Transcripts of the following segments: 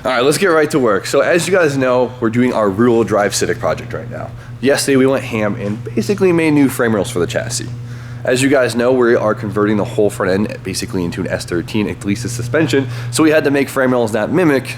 All right, let's get right to work. So as you guys know, we're doing our rear-wheel drive Civic project right now. Yesterday we went ham and basically made new frame rails for the chassis. As you guys know, we are converting the whole front end basically into an S13, at least the suspension. So we had to make frame rails that mimic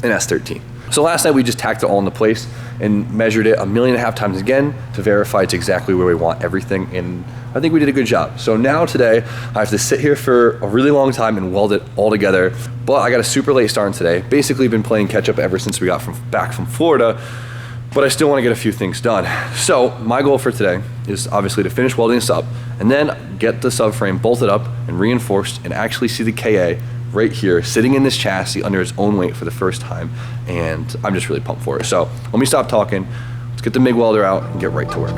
an S13. So last night we just tacked it all into place and measured it 1.5 million times again to verify it's exactly where we want everything, and I think we did a good job. So now today I have to sit here for a really long time and weld it all together, but I got a super late start today. Basically been playing catch up ever since we got back from Florida, but I still want to get a few things done. So my goal for today is obviously to finish welding this up and then get the subframe bolted up and reinforced and actually see the KA right here sitting in this chassis under its own weight for the first time, and I'm just really pumped for it. So let me stop talking, let's get the MIG welder out and get right to work.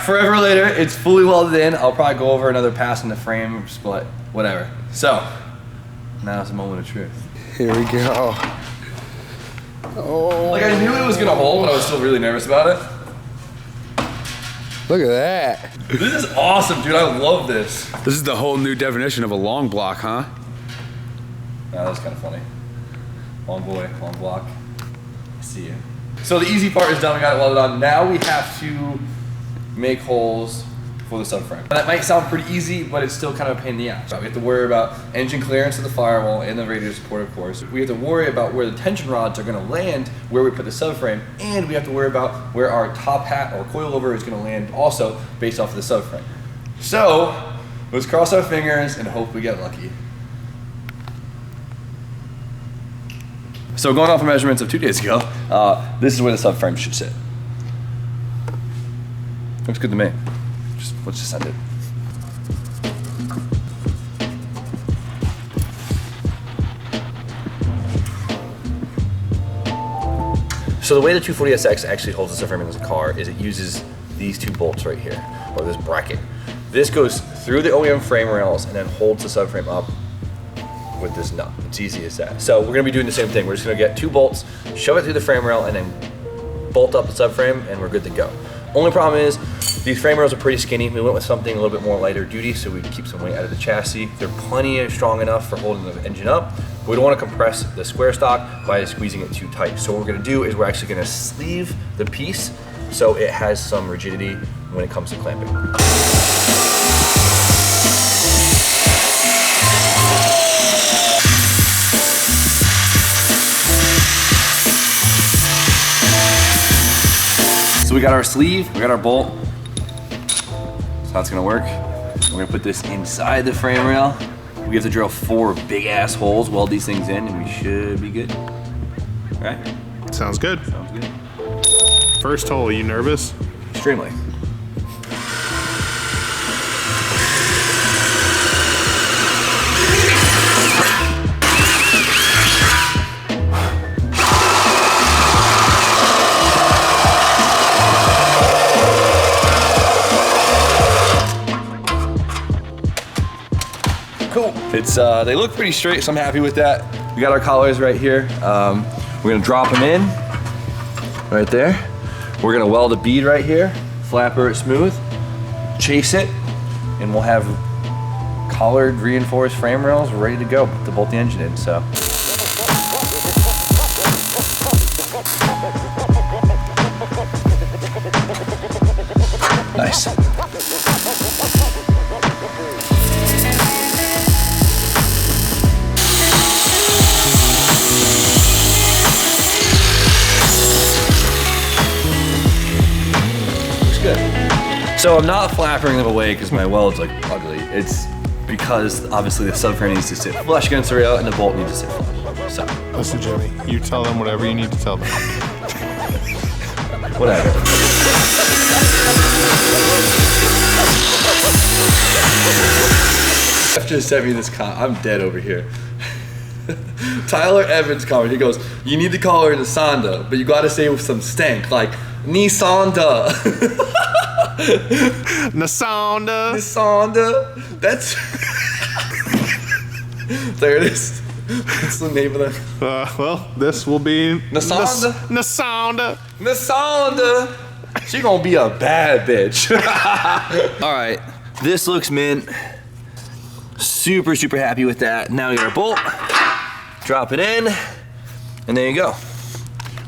Forever later, it's fully welded in. I'll probably go over another pass in the frame, but whatever. So, now it's a moment of truth. Here we go. Oh. Like I knew it was gonna hold, but I was still really nervous about it. Look at that. This is awesome, dude. I love this. This is the whole new definition of a long block, huh? Oh, that's kind of funny. Long boy, long block. I see you. So the easy part is done. We got it welded on. Now we have to make holes for the subframe. That might sound pretty easy, but it's still kind of a pain in the ass. We have to worry about engine clearance of the firewall and the radiator support, of course. We have to worry about where the tension rods are going to land, where we put the subframe, and we have to worry about where our top hat or coilover is going to land also based off of the subframe. So let's cross our fingers and hope we get lucky. So going off of measurements of 2 days ago, this is where the subframe should sit. Looks good to me. Let's just send it. So the way the 240SX actually holds the subframe in the car is it uses these 2 bolts right here, or this bracket. This goes through the OEM frame rails and then holds the subframe up with this nut. It's easy as that. So we're gonna be doing the same thing. We're just gonna get 2 bolts, shove it through the frame rail, and then bolt up the subframe, and we're good to go. Only problem is, these frame rails are pretty skinny. We went with something a little bit more lighter duty so we can keep some weight out of the chassis. They're plenty strong enough for holding the engine up, but we don't want to compress the square stock by squeezing it too tight. So what we're going to do is we're actually going to sleeve the piece so it has some rigidity when it comes to clamping. So we got our sleeve, we got our bolt. So that's gonna work. We're gonna put this inside the frame rail. We have to drill 4 big ass holes, weld these things in, and we should be good. All right? Sounds good. Sounds good. First hole, are you nervous? Extremely. Cool. It's they look pretty straight, so I'm happy with that. We got our collars right here. We're gonna drop them in right there. We're gonna weld a bead right here, flapper it smooth, chase it, and we'll have collared reinforced frame rails ready to go to bolt the engine in. So. Nice. So I'm not flappering them away because my weld's like ugly. It's because obviously the subframe needs to sit flush against the rail and the bolt needs to sit flush. So. Listen, Jimmy, you tell them whatever you need to tell them. Whatever. Jeff just sent me this I'm dead over here. Tyler Evans comment. He goes, "You need to call her Nissan, but you gotta say it with some stank, like Nissan. Nissan. Nissan. That's there it is. That's the name of the. Well, this will be Nissan. Nissan. Nissan. She gonna be a bad bitch. All right, this looks mint. Super, super happy with that. Now we got our bolt. Drop it in, and there you go.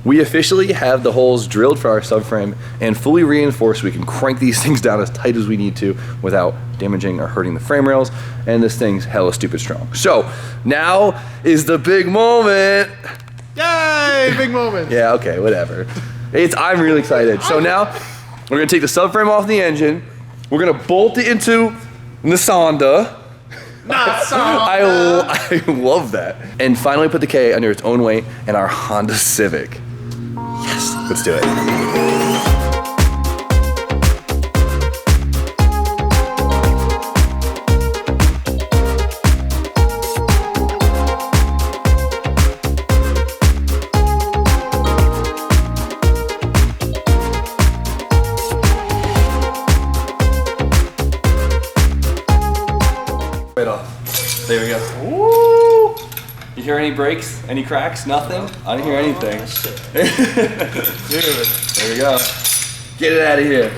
We officially have the holes drilled for our subframe and fully reinforced so we can crank these things down as tight as we need to without damaging or hurting the frame rails, and this thing's hella stupid strong. So now is the big moment. Yay, big moment. Yeah, okay, whatever. I'm really excited. So now we're gonna take the subframe off the engine. We're gonna bolt it into Nissan. I love that. And finally put the K under its own weight in our Honda Civic. Yes, let's do it. Right off. There we go. Woo! You hear any breaks? Any cracks? Nothing? I didn't hear anything. Dude, there we go. Get it out of here.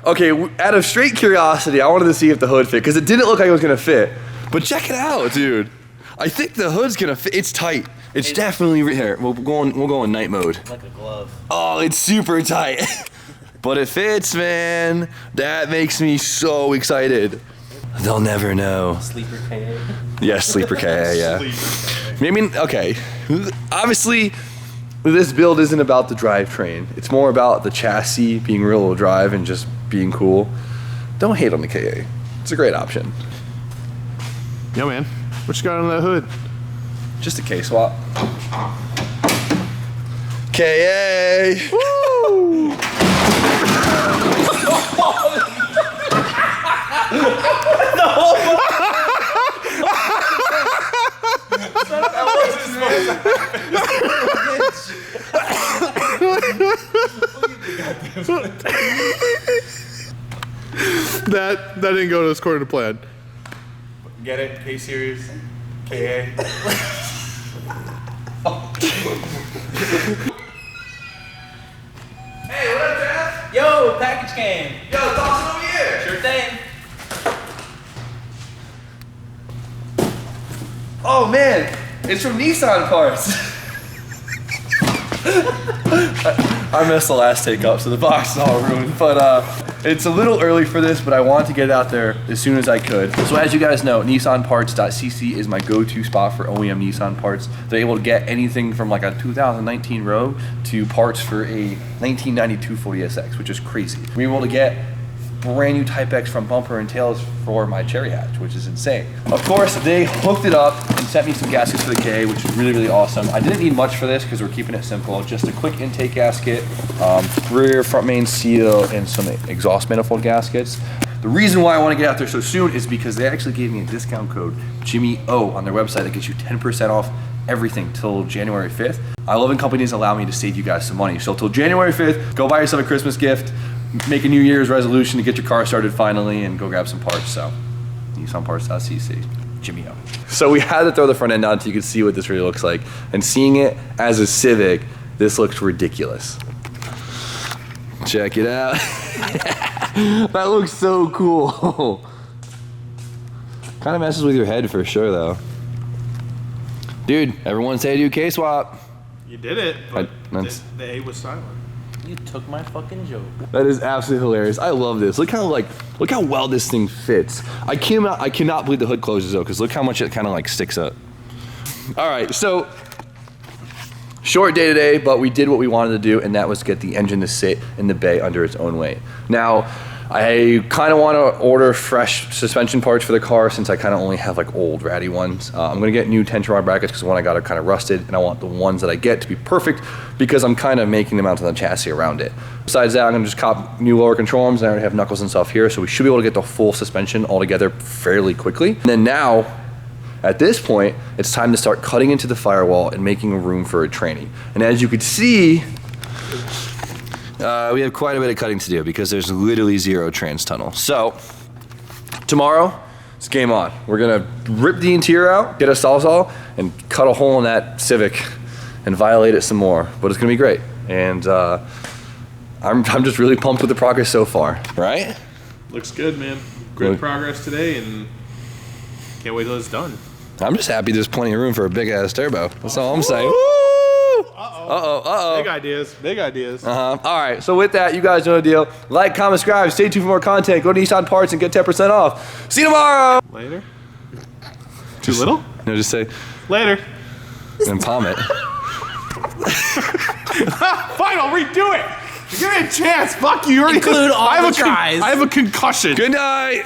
Okay, out of straight curiosity, I wanted to see if the hood fit, because it didn't look like it was gonna fit. But check it out, dude. I think the hood's gonna fit. It's tight. It's definitely here. We'll go in night mode. Like a glove. Oh, it's super tight. But it fits, man. That makes me so excited. They'll never know. Sleeper KA. Yes, sleeper KA, yeah. I mean, okay. Obviously, this build isn't about the drivetrain. It's more about the chassis being rear-wheel drive and just being cool. Don't hate on the KA. It's a great option. Yo, man. What you got on that hood? Just a K-swap. KA! Woo! That didn't go as according to plan. Get it? K series, KA. Hey, what up, Jeff? Yo, package came. Yo, toss it over here! Sure thing. Oh man, it's from Nissan Parts. I messed the last take up, so the box is all ruined. But it's a little early for this, but I wanted to get it out there as soon as I could. So as you guys know, NISSANPARTS.CC is my go-to spot for OEM Nissan parts. They're able to get anything from like a 2019 Rogue to parts for a 1992 40SX, which is crazy. We were able to get brand new Type X front bumper and tails for my Cherry Hatch, which is insane. Of course, they hooked it up and sent me some gaskets for the K, which is really, really awesome. I didn't need much for this because we're keeping it simple. Just a quick intake gasket, rear front main seal, and some exhaust manifold gaskets. The reason why I want to get out there so soon is because they actually gave me a discount code, JIMMYO, on their website that gets you 10% off everything till January 5th. I love when companies allow me to save you guys some money. So till January 5th, go buy yourself a Christmas gift, make a New Year's resolution to get your car started finally, and go grab some parts. So, NISSANPARTS.CC, JIMMYO. So we had to throw the front end on so you could see what this really looks like. And seeing it as a Civic, this looks ridiculous. Check it out. That looks so cool. Kind of messes with your head for sure though. Dude, everyone say do K-swap. You did it, but that's- the A was silent. You took my fucking joke. That is absolutely hilarious. I love this. Look how well this thing fits. I cannot believe the hood closes though, because look how much it kind of like sticks up. All right, so short day today, but we did what we wanted to do, and that was get the engine to sit in the bay under its own weight. Now, I kind of want to order fresh suspension parts for the car since I kind of only have like old ratty ones. I'm going to get new tension rod brackets because one I got are kind of rusted, and I want the ones that I get to be perfect because I'm kind of making them out to the chassis around it. Besides that, I'm going to just cop new lower control arms, and I already have knuckles and stuff here, so we should be able to get the full suspension all together fairly quickly. And then now, at this point, it's time to start cutting into the firewall and making room for a tranny. And as you can see, we have quite a bit of cutting to do because there's literally zero trans tunnel. So tomorrow, it's game on. We're gonna rip the interior out, get a sawzall, and cut a hole in that Civic and violate it some more. But it's gonna be great. And I'm just really pumped with the progress so far, right? Looks good, man. Great progress today, and can't wait till it's done. I'm just happy there's plenty of room for a big ass turbo. That's all I'm saying. Uh-oh. Big ideas, big ideas. All right, so with that, you guys know the deal. Like, comment, subscribe, stay tuned for more content. Go to Nissan Parts and get 10% off. See you tomorrow. Later. Too little? No, just say Later. and palm it. Fine, I'll redo it. Give me a chance. Fuck you. You already Include all the tries. I have a concussion. Good night.